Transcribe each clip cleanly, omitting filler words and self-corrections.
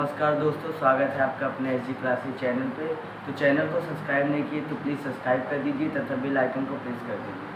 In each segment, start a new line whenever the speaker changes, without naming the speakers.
नमस्कार दोस्तों, स्वागत है आपका अपने एच जी क्लासेस चैनल पे। तो चैनल को सब्सक्राइब नहीं किए तो प्लीज़ सब्सक्राइब कर दीजिए तथा बेल आइकन को प्रेस कर दीजिए।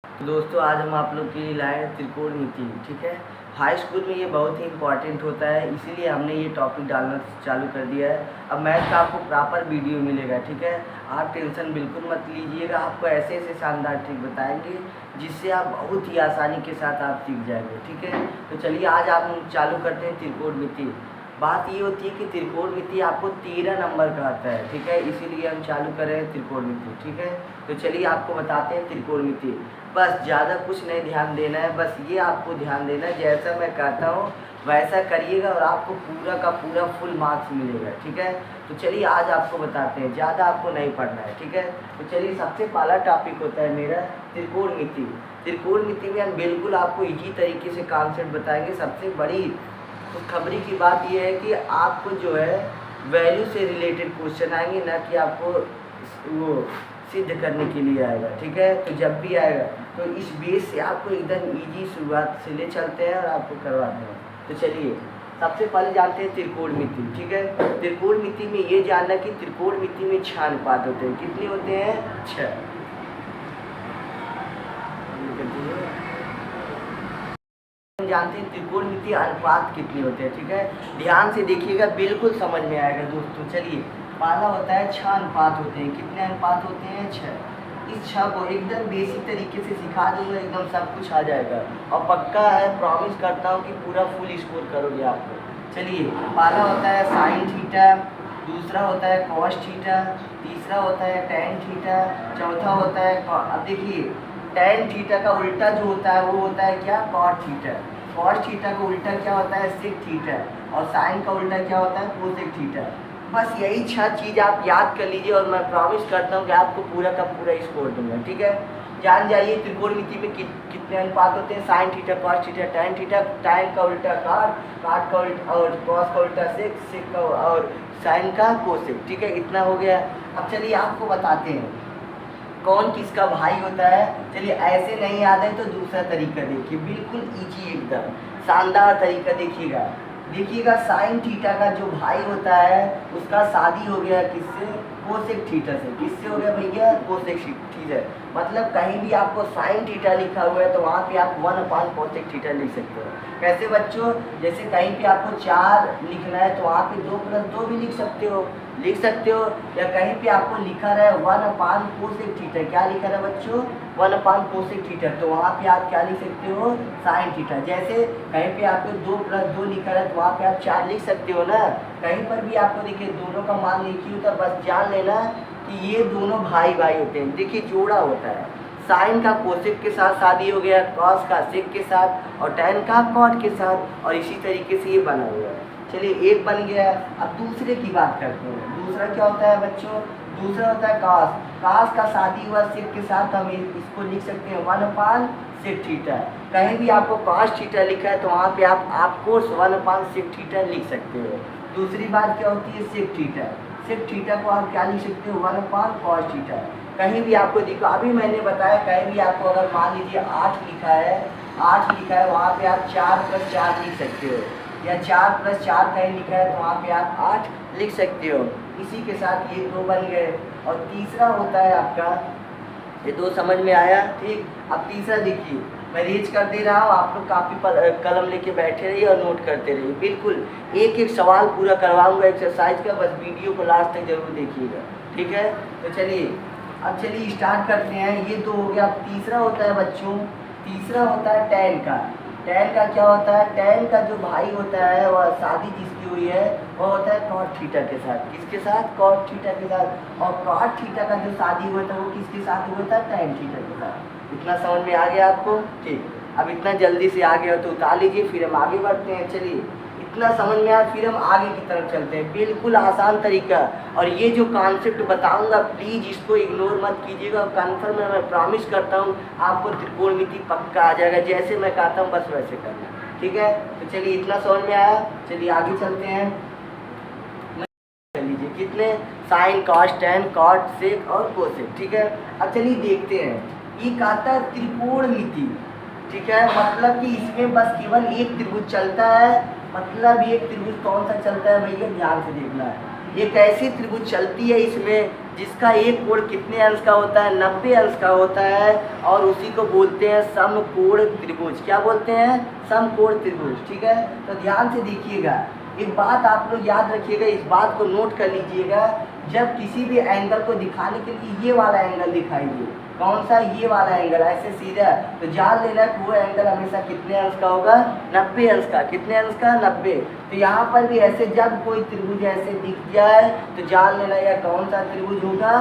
तो दोस्तों, आज हम आप लोग के लिए लाए हैं त्रिकोणमिति। ठीक है, हाई स्कूल में ये बहुत ही इंपॉर्टेंट होता है, इसीलिए हमने ये टॉपिक डालना चालू कर दिया है। अब मैथ का आपको प्रॉपर वीडियो मिलेगा। ठीक है, आप टेंशन बिल्कुल मत लीजिएगा। आपको ऐसे ऐसे शानदार ट्रिक बताएंगे जिससे आप बहुत ही आसानी के साथ आप सीख जाएंगे। ठीक है, तो चलिए आज आप हम चालू करते हैं त्रिकोणमिति। बात ये होती है कि त्रिकोणमिति आपको 13 नंबर का आता है। ठीक है, इसीलिए हम चालू कर रहे हैं त्रिकोणमिति। ठीक है, तो चलिए आपको बताते हैं त्रिकोणमिति। बस ज़्यादा कुछ नहीं ध्यान देना है, बस ये आपको ध्यान देना है जैसा मैं कहता हूँ वैसा करिएगा और आपको पूरा का पूरा फुल मार्क्स मिलेगा। ठीक है, तो चलिए आज आपको बताते हैं, ज़्यादा आपको नहीं पढ़ना है। ठीक है, तो चलिए सबसे पहला टॉपिक होता है मेरा त्रिकोणमिति। त्रिकोणमिति में हम बिल्कुल आपको इजी तरीके से कॉन्सेप्ट बताएंगे। सबसे बड़ी खुशखबरी की बात यह है कि आपको जो है वैल्यू से रिलेटेड क्वेश्चन आएंगे, ना कि आपको वो सिद्ध करने के लिए आएगा। ठीक है, तो जब भी आएगा तो इस बेस से आपको एकदम इजी शुरुआत से ले चलते हैं और आपको करवाते हैं। तो चलिए सबसे पहले जानते हैं त्रिकोणमिति। ठीक है, त्रिकोणमिति में ये जानना कि त्रिकोणमिति में 6 अनुपात होते हैं। कितने होते हैं? 6। जानते हैं त्रिकोणमिति अनुपात कितने होते हैं। ठीक है, ध्यान से देखिएगा, बिल्कुल समझ में आएगा दोस्तों। चलिए पहला होता है 6 अनुपात होते हैं। कितने अनुपात होते हैं? 6। इस 6 को एकदम बेसिक तरीके से सिखा दूंगा, एकदम सब कुछ आ जाएगा और पक्का है, प्रॉमिस करता हूँ कि पूरा फुल स्कोर करोगे आप लोग। चलिए पहला होता है साइन थीटा, दूसरा होता है कॉस थीटा, तीसरा होता है टेन थीटा, चौथा होता है अब देखिए टेन थीटा का उल्टा जो होता है वो होता है क्या? Cot theta. कॉस थीटा का उल्टा क्या होता है? Sec theta. और साइन का उल्टा क्या होता है? Cosec theta. बस यही 6 चीज़ आप याद कर लीजिए और मैं प्रॉमिस करता हूँ कि आपको पूरा का पूरा स्कोर दूंगा। ठीक है, जान जाइए त्रिकोणमिति में कितने अनुपात होते हैं। Sine theta, cos theta, tan theta, ten का उल्टा काट, काट का उल्टा और कॉस का उल्टा सेक, सेक का और साइन का कोसेक। ठीक है, इतना हो गया। अब चलिए आपको बताते हैं कौन किसका भाई होता है। चलिए ऐसे नहीं याद है तो दूसरा तरीका देखिए, बिल्कुल इजी एकदम शानदार तरीका। देखिएगा साइन थीटा का जो भाई होता है उसका शादी हो गया किससे? कोसेक थीटा से। किससे हो गया भैया? Cosec theta. मतलब कहीं भी आपको साइन थीटा लिखा हुआ है तो वहाँ पे आप 1/कोसेक थीटा लिख सकते हो। कैसे बच्चों? जैसे कहीं पे आपको 4 लिखना है तो वहाँ पे 2 + 2 भी लिख सकते हो। या कहीं पे आपको लिखा रहा है 1/कोसेक थीटा। क्या लिखा रहा है बच्चों? 1/कोसेक थीटा। तो वहाँ पे आप क्या लिख सकते हो? Sine theta. जैसे कहीं पे आपको 2 + 2 लिखा रहा है तो वहाँ पे आप 4 लिख सकते हो ना। कहीं पर भी आपको देखिए दोनों का मान लिखी हो तो बस जान लेना कि ये दोनों भाई भाई होते हैं। देखिए जोड़ा होता है, साइन का कोसेक के साथ शादी हो गया, कॉस का सेक के साथ और टेन का कॉट के साथ, और इसी तरीके से ये बना हुआ है। चलिए एक बन गया। अब दूसरे की बात करते हैं। दूसरा क्या होता है बच्चों? दूसरा होता है कॉस। कॉस का शादी हुआ सेक के साथ, हम इसको लिख सकते हैं 1/सेक थीटा। कहीं भी आपको कॉस थीटा लिखा है तो वहाँ पे आपको 1/सेक थीटा लिख सकते हो। दूसरी बात क्या होती है? Sec theta. सेक थीटा को आप क्या लिख सकते हो? 1/कॉस थीटा। कहीं भी आपको देखो, अभी मैंने बताया कहीं भी आपको अगर मान लीजिए 8 लिखा है वहाँ पे आप 4 + 4 लिख सकते हो, या 4 + 4 कहीं लिखा है तो वहाँ पे आप 8 लिख सकते हो। इसी के साथ ये 2 बन गए। और तीसरा होता है आपका, ये 2 समझ में आया? ठीक। अब तीसरा देखिए, मैं रीच कर दे रहा हूँ, आप लोग कापी पर कलम लेके बैठे रहिए और नोट करते रहिए। बिल्कुल एक एक सवाल पूरा करवाऊंगा एक्सरसाइज का, बस वीडियो को लास्ट तक जरूर देखिएगा। ठीक है, तो चलिए अब स्टार्ट करते हैं। ये 2 हो गया। अब तीसरा होता है बच्चों, तीसरा होता है टेन का। टेन का क्या होता है? टेन का जो भाई होता है वह शादी जिसकी हुई है वह होता है कॉट थीटा के साथ। किसके साथ? कॉट थीटा के साथ। और कॉट थीटा का जो शादी हुआ था वो किसके साथ हुआ था? टेन थीटा के साथ। इतना समझ में आ गया आपको? ठीक। अब इतना जल्दी से आ गया तो उतार लीजिए, फिर हम आगे बढ़ते हैं। चलिए इतना समझ में आया, फिर हम आगे की तरफ चलते हैं। बिल्कुल आसान तरीका, और ये जो कॉन्सेप्ट बताऊंगा प्लीज़ इसको इग्नोर मत कीजिएगा। कन्फर्म है, मैं प्रॉमिस करता हूँ आपको त्रिकोणमिति पक्का आ जाएगा। जैसे मैं कहता हूँ बस वैसे करना। ठीक है, तो चलिए इतना समझ में आया। चलिए आगे चलते हैं। लीजिए कितने? साइन, कॉस, टेन, कॉट, सेक और कोसेक। ठीक है, अब चलिए देखते हैं। ये कहता है त्रिकोणमिति। ठीक है, मतलब कि इसमें बस केवल एक त्रिभुज चलता है मतलब ये त्रिभुज कौन सा चलता है भैया, ध्यान से देखना है। एक ऐसी त्रिभुज चलती है इसमें जिसका एक कोण कितने अंश का होता है, 90 अंश का होता है, और उसी को बोलते हैं समकोण त्रिभुज। क्या बोलते हैं, समकोण त्रिभुज। ठीक है, तो ध्यान से देखिएगा, एक बात आप लोग याद रखिएगा, इस बात को नोट कर लीजिएगा। जब किसी भी एंगल को दिखाने के लिए ये वाला एंगल दिखाइए, कौन सा, ये वाला एंगल, ऐसे सीधा, तो जान लेना कि वो एंगल हमेशा कितने अंश का होगा, 90 अंश का। कितने अंश का, 90। तो यहाँ पर भी ऐसे जब कोई त्रिभुज ऐसे दिख जाए तो जान लेना यह कौन सा त्रिभुज होगा,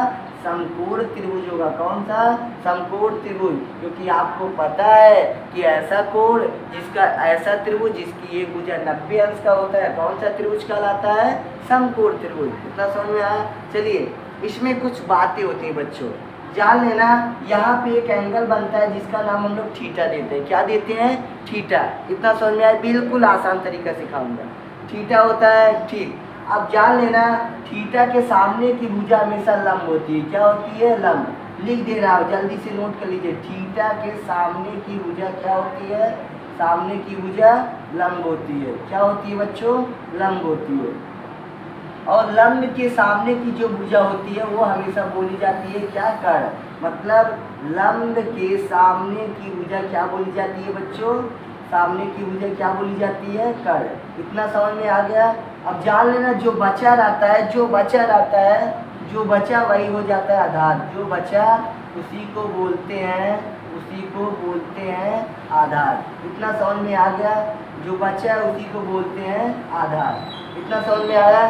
समकोण त्रिभुज होगा। कौन सा, समकोण त्रिभुज। क्योंकि आपको पता है कि ऐसा कोण जिसका, ऐसा त्रिभुज जिसकी एक भुजा 90 अंश का होता है, कौन सा त्रिभुज कहलाता है, समकोण त्रिभुज। इतना समझ में आया। चलिए, इसमें कुछ बातें होती हैं बच्चों, जान लेना। यहाँ पे एक एंगल बनता है जिसका नाम हम लोग थीटा देते हैं। क्या देते हैं, थीटा। इतना समझ में आया, बिल्कुल आसान तरीका सिखाऊंगा। थीटा होता है, ठीक। अब जान लेना, थीटा के सामने की भुजा हमेशा लंब होती है। क्या होती है, लंब। लिख दे रहा हूँ, जल्दी से नोट कर लीजिए। थीटा के सामने की भुजा क्या होती है, सामने की भुजा लंब होती है। क्या होती है बच्चों, लंब होती है। और लंब के सामने की जो भुजा होती है वो हमेशा बोली जाती है क्या, कर्ण। मतलब लंब के सामने की भुजा क्या बोली जाती है बच्चों, सामने की भुजा क्या बोली जाती है, कर्ण। इतना समझ में आ गया। अब जान लेना, जो बचा रहता है, जो बचा रहता है, जो बचा वही हो जाता है आधार। जो बचा उसी को बोलते हैं, उसी को बोलते हैं आधार। इतना समझ में आ गया। जो बचा है उसी को बोलते हैं आधार। इतना समझ में आया।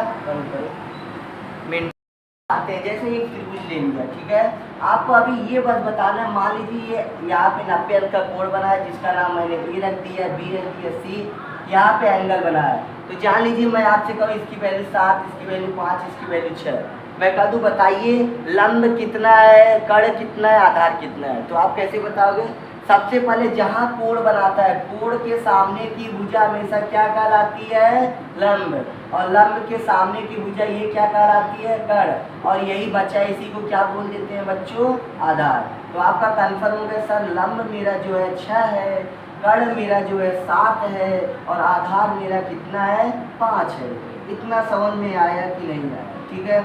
आते हैं, जैसे एक त्रिभुज ले लिया, ठीक है। आपको अभी ये बस बताना है, मान लीजिए ये यहाँ पे 90 अंश का कोण बना है जिसका नाम मैंने ए रख दिया, बी रख दिया, सी। यहाँ पे एंगल बना है, तो जान लीजिए मैं आपसे कहूँ इसकी वैल्यू 7, इसकी वैल्यू 5, इसकी वैल्यू 6। मैं कह दूँ बताइए लंब कितना है, कर्ण कितना है, आधार कितना है, तो आप कैसे बताओगे। सबसे पहले जहाँ कोण बनाता है, कोण के सामने की भुजा हमेशा क्या कहलाती है, लंब। और लंब के सामने की भुजा ये क्या कहलाती है, कर्ण। और यही बचा, इसी को क्या बोल देते हैं बच्चों, आधार। तो आपका कन्फर्म हो गया सर, लंब मेरा जो है 6 है, कर्ण मेरा जो है 7 है, और आधार मेरा कितना है, 5 है। इतना समझ में आया कि नहीं आया, ठीक है,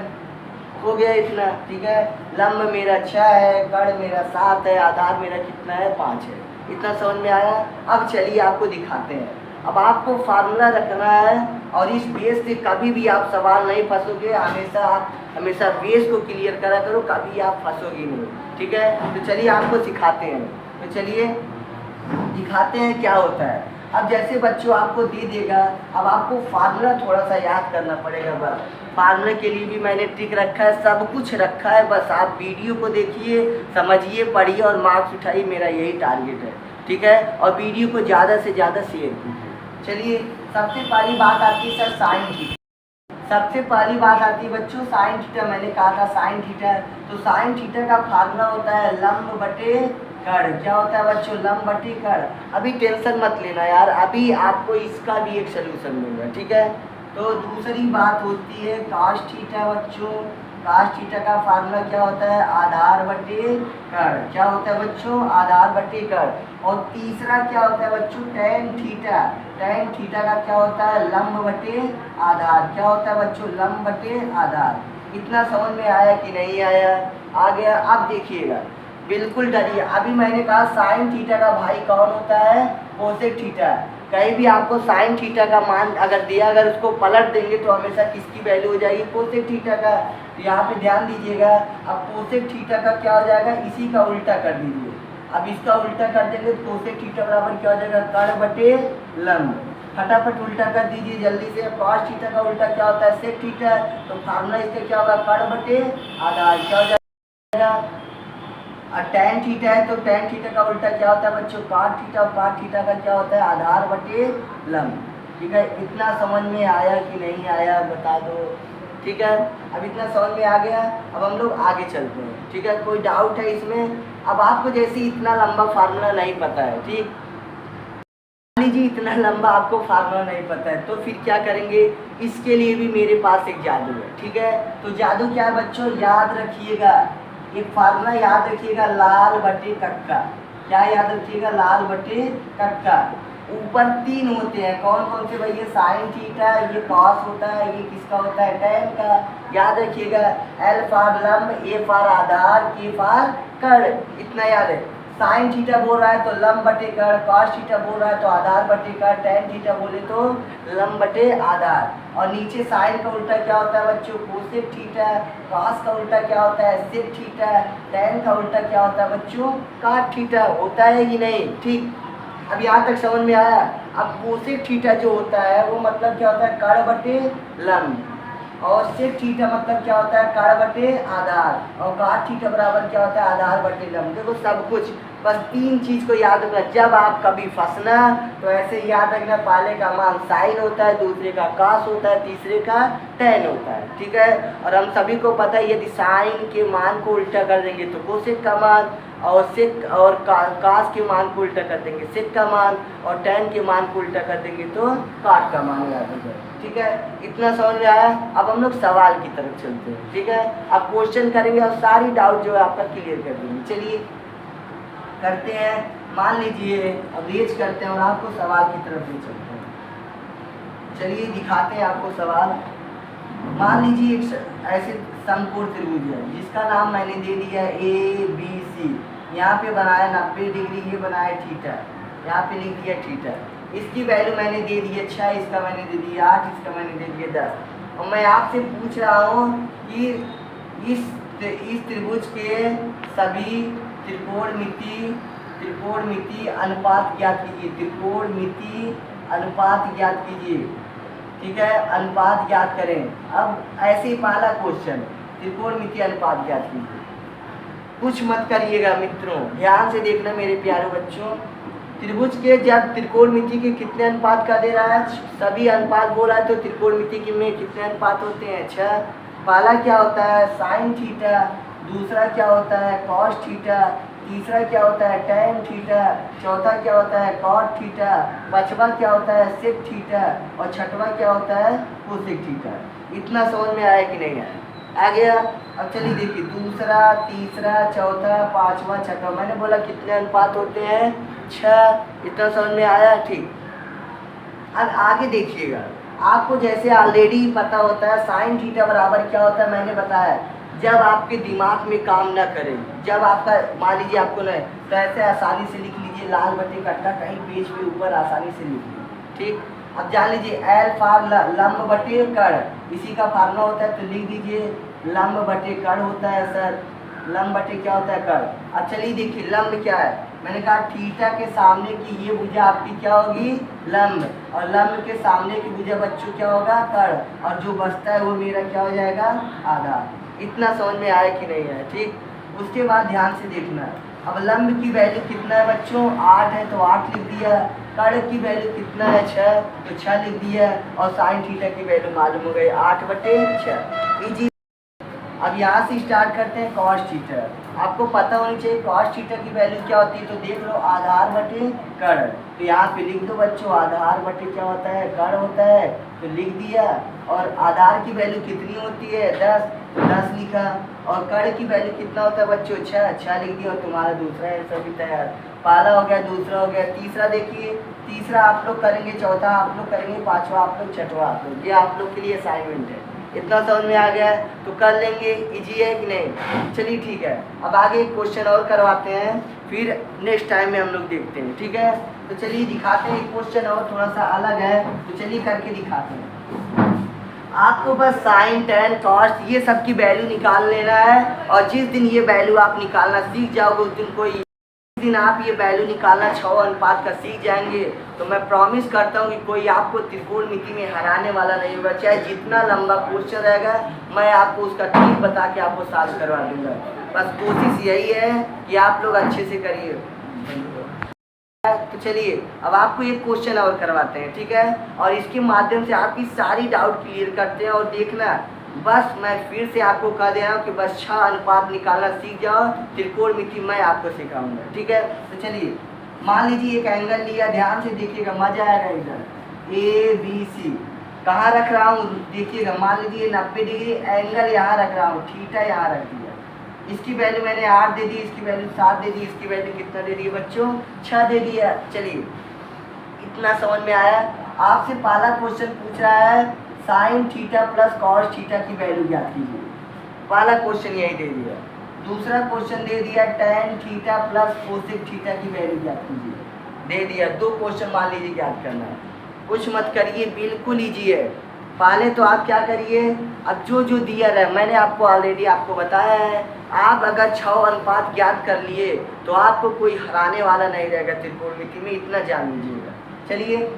हो गया इतना, ठीक है। लंब मेरा 6 है, कर्ण मेरा 7 है, आधार मेरा कितना है, 5 है। इतना समझ में आया। अब चलिए आपको दिखाते हैं। अब आपको फार्मूला रखना है, और इस बेस से कभी भी आप सवाल नहीं फंसोगे। हमेशा बेस को क्लियर करा करो, कभी आप फंसोगे नहीं, ठीक है। तो चलिए आपको सिखाते हैं, तो चलिए दिखाते हैं क्या होता है। अब जैसे बच्चों आपको दे देगा, अब आपको फार्मूला थोड़ा सा याद करना पड़ेगा। बस फार्मूले के लिए भी मैंने ट्रिक रखा है, सब कुछ रखा है। बस आप वीडियो को देखिए, समझिए, पढ़िए और मार्क्स उठाइए, मेरा यही टारगेट है, ठीक है। और वीडियो को ज़्यादा से ज़्यादा शेयर कीजिए। चलिए, सबसे पहली बात आती है सर साइन थीटा। सबसे पहली बात आती है बच्चों साइन थीटा। मैंने कहा था साइन थीटा, तो साइन थीटा का फार्मूला होता है लंब बटे कर्ण। क्या होता है बच्चों, लंब बटे कर्ण। अभी टेंशन मत लेना यार, अभी आपको इसका भी एक सोल्यूशन मिलेगा, ठीक है। तो दूसरी बात होती है काश थीटा बच्चों। काश थीटा का फार्मूला क्या होता है, आधार बटे कर्ण। क्या होता है बच्चों, आधार बटे कर्ण। और तीसरा क्या होता है बच्चों, टैन थीटा। टैन थीटा का क्या होता है, लंब बटे आधार। क्या होता है बच्चों, लंब बटे आधार। इतना समझ में आया कि नहीं आया, आ गया। अब देखिएगा, बिल्कुल डरिए। अभी मैंने कहा साइन थीटा का भाई कौन होता है, कोसेक थीटा। कहीं भी आपको साइन थीटा का मान अगर दिया, अगर उसको पलट देंगे तो हमेशा किसकी वैल्यू हो जाएगी, कोसेक थीटा का। तो यहाँ पे ध्यान दीजिएगा, अब कोसेक थीटा का क्या हो जाएगा, इसी का उल्टा कर दीजिए। अब इसका उल्टा कर देंगे तो कोसेक थीटा बराबर क्या हो जाएगा, कर्ण बटे लंब। फटाफट उल्टा कर दीजिए जल्दी से। कॉस थीटा का उल्टा क्या होता है, सेक थीटा। तो फार्मूला इसका क्या होगा, कर्ण बटे आधार। क्या हो जाएगा, और टैन थीटा है तो टैन थीटा का उल्टा क्या होता है बच्चों, काट थीटा। और काट थीटा का क्या होता है, आधार बटे लंब, ठीक है। इतना समझ में आया कि नहीं आया बता दो, ठीक है। अब इतना समझ में आ गया। अब हम लोग आगे चलते हैं, ठीक है। कोई डाउट है इसमें। अब आपको जैसे इतना लंबा फार्मूला नहीं पता है, ठीक, मान लीजिए इतना लंबा आपको फार्मूला नहीं पता है, तो फिर क्या करेंगे, इसके लिए भी मेरे पास एक जादू है, ठीक है। तो जादू क्या है बच्चों, याद रखिएगा, एक फार्मूला याद रखिएगा, लाल बटे कक्का। क्या याद रखिएगा, लाल बटे कक्का। ऊपर 3 होते हैं, कौन कौन से भाई? ये साइन थीटा, ये कॉस होता है, ये किसका होता है? टैन का। याद रखिएगा, एल फॉर लंब, ए फॉर आधार, के फॉर कर्ण, इतना याद है। साइन थीटा बोल रहा है तो लंब बटे कर्ण, कॉस थीटा बोल रहा है तो आधार बटे कर्ण, टैन थीटा बोले तो लंब बटे आधार। और नीचे साइन का उल्टा क्या होता है बच्चों? Cosec theta. कॉस का उल्टा क्या होता है? Sec theta. टैन का उल्टा क्या होता है बच्चों? काट थीटा। होता है कि नहीं? ठीक, अब यहाँ तक समझ में आया। अब कोसेक थीटा जो होता है वो मतलब क्या होता है? कर्ण बटे लंब। और सेक थीटा मतलब क्या होता है? कर्ण बटे आधार। और काट थीटा बराबर क्या होता है? आधार बटे लंब। देखो सब कुछ, बस 3 चीज को याद रखना। जब आप कभी फंसना तो ऐसे याद रखना, पहले का मान साइन होता है, दूसरे का कॉस होता है, तीसरे का टैन होता है। ठीक है, और हम सभी को पता है यदि साइन के मान को उल्टा कर देंगे तो कोसेक का मान, और सेक और कास के मान को उल्टा कर देंगे सेक का मान, और टैन के मान को उल्टा कर देंगे तो काट का मान याद होगा। ठीक है, इतना समझ में आया। अब हम लोग सवाल की तरफ चलते हैं। ठीक है, अब क्वेश्चन करेंगे और सारी डाउट जो है आपका क्लियर कर देंगे। चलिए करते हैं। मान लीजिए अब रेज करते हैं और आपको सवाल की तरफ ले चलते हैं। चलिए दिखाते हैं आपको सवाल। मान लीजिए एक ऐसे समकोण त्रिभुज है जिसका नाम मैंने दे दिया ए बी सी। यहाँ पे बनाया 90 डिग्री, ये बनाया थीटा, यहाँ पे लिख दिया थीटा। इसकी वैल्यू मैंने दे दी है 6, इसका मैंने दे दिया 8, इसका मैंने दे दिया 10। और मैं आपसे पूछ रहा हूँ कि इस त्रिभुज के सभी त्रिकोणमिति अनुपात ज्ञात कीजिए। त्रिकोणमिति अनुपात ज्ञात कीजिए। ठीक है, अनुपात ज्ञात करें। अब ऐसे ही पहला क्वेश्चन, त्रिकोणमिति अनुपात ज्ञात कीजिए। कुछ मत करिएगा मित्रों, ध्यान से देखना मेरे प्यारे बच्चों। त्रिभुज के जब त्रिकोणमिति के कितने अनुपात का दे रहा है? सभी अनुपात बोल रहा है तो त्रिकोणमिति के में कितने अनुपात होते हैं? 6। पहला क्या होता है? Sine theta. दूसरा क्या होता है? Cos theta. तीसरा क्या होता है? Tan theta. चौथा क्या होता है? Cot theta. पांचवा क्या होता है? Sec theta. और छठवां क्या होता है? Cosec theta. इतना समझ में आया कि नहीं आया? आ गया। अब चलिए देखिए, दूसरा, तीसरा, चौथा, पांचवा, छठवा, मैंने बोला कितने अनुपात होते हैं? 6। इतना समझ में आया? ठीक। अब आगे देखिएगा, आपको जैसे ऑलरेडी पता होता है साइन थीटा बराबर क्या होता है, मैंने बताया। जब आपके दिमाग में काम न करे, जब आपका मान लीजिए आपको नहीं, तो ऐसे आसानी से लिख लीजिए, लाल बटे कट्टा कहीं पेज पे ऊपर आसानी से लिख लीजिए। ठीक, अब जान लीजिए एल फॉर लंब बटे कर्ण, इसी का फार्मूला होता है, तो लिख दीजिए लंब बटे कर्ण होता है सर। लंब बटे क्या होता है? कर्ण। अब चलिए देखिए लंब क्या है, मैंने कहा थीटा के सामने की ये भुजा आपकी क्या होगी? लंब। और लंब के सामने की भुजा बच्चों क्या होगा? कर्ण। और जो बचता है वो मेरा क्या हो जाएगा? आधा। इतना समझ में आया कि नहीं आया? ठीक, उसके बाद ध्यान से देखना, अब लंब की वैल्यू कितना है बच्चों? 8 है तो 8 लिख दिया। कर्ण की वैल्यू कितना है? 6, तो 6 लिख दिया। और साइन थीटा की वैल्यू मालूम हो गई 8 बटे 6। इजी। अब यहाँ से स्टार्ट करते हैं कॉस थीटा। आपको पता होनी चाहिए कॉस थीटा की वैल्यू क्या होती है, तो देख लो आधार बटे कर्ण। तो यहाँ पे लिख दो बच्चों, आधार बटे क्या होता है? कर्ण होता है, तो लिख दिया। और आधार की वैल्यू कितनी होती है? 10, तो 10 लिखा। और कर्ण की वैल्यू कितना होता है बच्चों? 6 लिख दिया। और तुम्हारा दूसरा आंसर भी तैयार। पहला हो गया, दूसरा हो गया, तीसरा देखिए, तीसरा आप लोग करेंगे, चौथा आप लोग करेंगे, पांचवा आप लोग, छठवा आप लोग। ये आप लोग के लिए असाइनमेंट है। इतना समझ में आ गया है तो कर लेंगे। इजी है कि नहीं? चलिए ठीक है, अब आगे एक क्वेश्चन और करवाते हैं, फिर नेक्स्ट टाइम में हम लोग देखते हैं। ठीक है, तो चलिए दिखाते हैं एक क्वेश्चन और थोड़ा सा अलग है, तो चलिए करके दिखाते हैं। आपको बस साइन, टैन, कॉस ये सब की वैल्यू निकाल लेना है। और जिस दिन ये वैल्यू आप निकालना सीख जाओगे उस दिन कोई दिन आप ये वैल्यू निकालना 6 अनुपात का सीख जाएंगे, तो मैं प्रॉमिस करता हूँ कि कोई आपको त्रिकोणमिति में हराने वाला नहीं होगा। चाहे जितना लंबा क्वेश्चन रहेगा, मैं आपको उसका ठीक बता के आपको सॉल्व करवा दूंगा। बस कोशिश यही है कि आप लोग अच्छे से करिए। तो चलिए अब आपको एक क्वेश्चन और करवाते हैं, ठीक है, और इसके माध्यम से आपकी सारी डाउट क्लियर करते हैं। और देखना, बस मैं फिर से आपको कह दे रहा हूँ कि बस 6 अनुपात निकालना सीख जाओ, त्रिकोणमिति मैं आपको सिखाऊंगा। ठीक है, तो चलिए मान लीजिए एक एंगल लिया, ध्यान से देखिएगा, मजा आएगा इधर। ए बी सी कहाँ रख रहा हूँ देखिएगा, मान लीजिए 90 डिग्री एंगल यहाँ रख रहा हूँ, थीटा यहाँ रख दिया। इसकी वैल्यू मैंने 8 दे दी, इसकी वैल्यू 7 दे दी, इसकी वैल्यू कितना दे दी बच्चों? 6 दे दिया। चलिए इतना समझ में आया। आपसे पहला क्वेश्चन पूछ रहा है sine theta plus cos theta की वैल्यू ज्ञात कीजिए, पहला क्वेश्चन यही दे दिया। दूसरा क्वेश्चन दे दिया tan theta plus cosec theta की वैल्यू ज्ञात कीजिए, दे दिया। दो क्वेश्चन मान लीजिए ज्ञात करना है, कुछ मत करिए, बिल्कुल ईजी है। पहले तो आप क्या करिए, अब जो जो दिया है मैंने आपको ऑलरेडी आपको बताया है, आप अगर 6 अनुपात ज्ञात कर लिए तो आपको कोई हराने वाला नहीं रहेगा त्रिकोणमिति में, इतना जान लीजिएगा। चलिए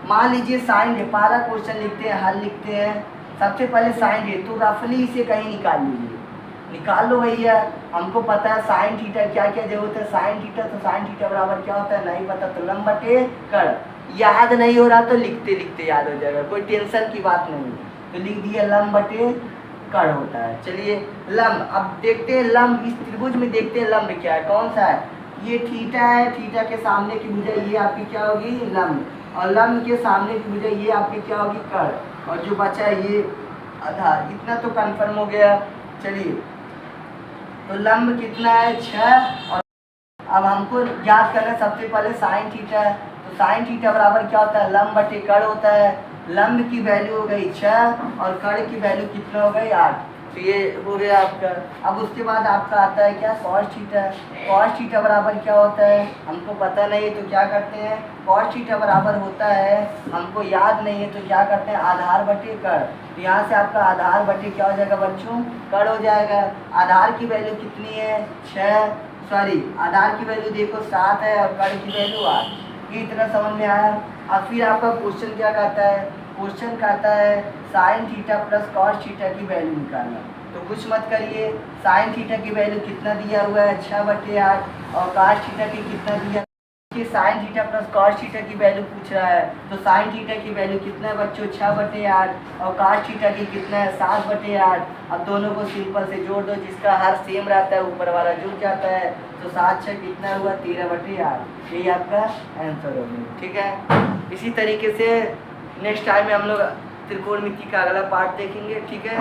मान लीजिए साइन है, पहला क्वेश्चन लिखते हैं, हल लिखते हैं। सबसे पहले साइन है तो रफली इसे कहीं निकाल लीजिए, निकाल लो भैया। हमको पता है साइन थीटा क्या क्या जरूरत है, साइन थीटा तो साइन थीटा बराबर क्या होता है नहीं पता तो लंब बटे कर्ण, याद नहीं हो रहा तो लिखते लिखते याद हो जाएगा, कोई टेंशन की बात नहीं। तो लिख दिया लंब बटे कर्ण होता है। चलिए लंब, अब देखते हैं लंब, इस त्रिभुज में देखते हैं लंब क्या है, कौन सा है, ये थीटा है, थीटा के सामने की भुजा ये आपकी क्या होगी लंब, और लंब के सामने की भुजा ये आपकी क्या होगी कर्ण, और जो बचा है ये आधार। इतना तो कंफर्म हो गया। चलिए तो लंब कितना है 6, और अब हमको याद करना है सबसे पहले साइन थीटा है, तो साइन थीटा बराबर क्या होता है लंब बटे कर्ण होता है। लंब की वैल्यू हो गई 6 और कर्ण की वैल्यू कितना हो गई 8, तो ये हो गया आपका। अब उसके बाद आपका आता है क्या कॉस थीटा, कॉस थीटा बराबर क्या होता है हमको पता नहीं है तो क्या करते हैं, कॉस थीटा बराबर होता है, हमको याद नहीं है तो क्या करते हैं आधार बटे कर्ण। तो यहाँ से आपका आधार बटे क्या हो जाएगा बच्चों कर्ण हो जाएगा। आधार की वैल्यू कितनी है 6, सॉरी आधार की वैल्यू देखो 7 है और कर्ण की वैल्यू 8। ये इतना समझ में आया। अब फिर आपका क्वेश्चन क्या कहता है, क्वेश्चन कहता है sine theta plus cos theta की वैल्यू निकालना। तो कुछ मत करिए, साइन थीटा की वैल्यू कितना दिया हुआ है 6/8, और कॉस थीटा की कितना दिया, sine theta plus cos theta की वैल्यू पूछ रहा है। तो साइन थीटा की वैल्यू कितना है बच्चों 6/8, और कॉस थीटा की कितना है 7/8। अब दोनों को सिंपल से जोड़ दो, जिसका हर सेम रहता है ऊपर वाला जुड़ जाता है, तो 7 6 कितना हुआ 13/8। यही आपका आंसर होगा। ठीक है, इसी तरीके से नेक्स्ट टाइम में हम लोग त्रिकोणमिति का अगला पार्ट देखेंगे। ठीक है।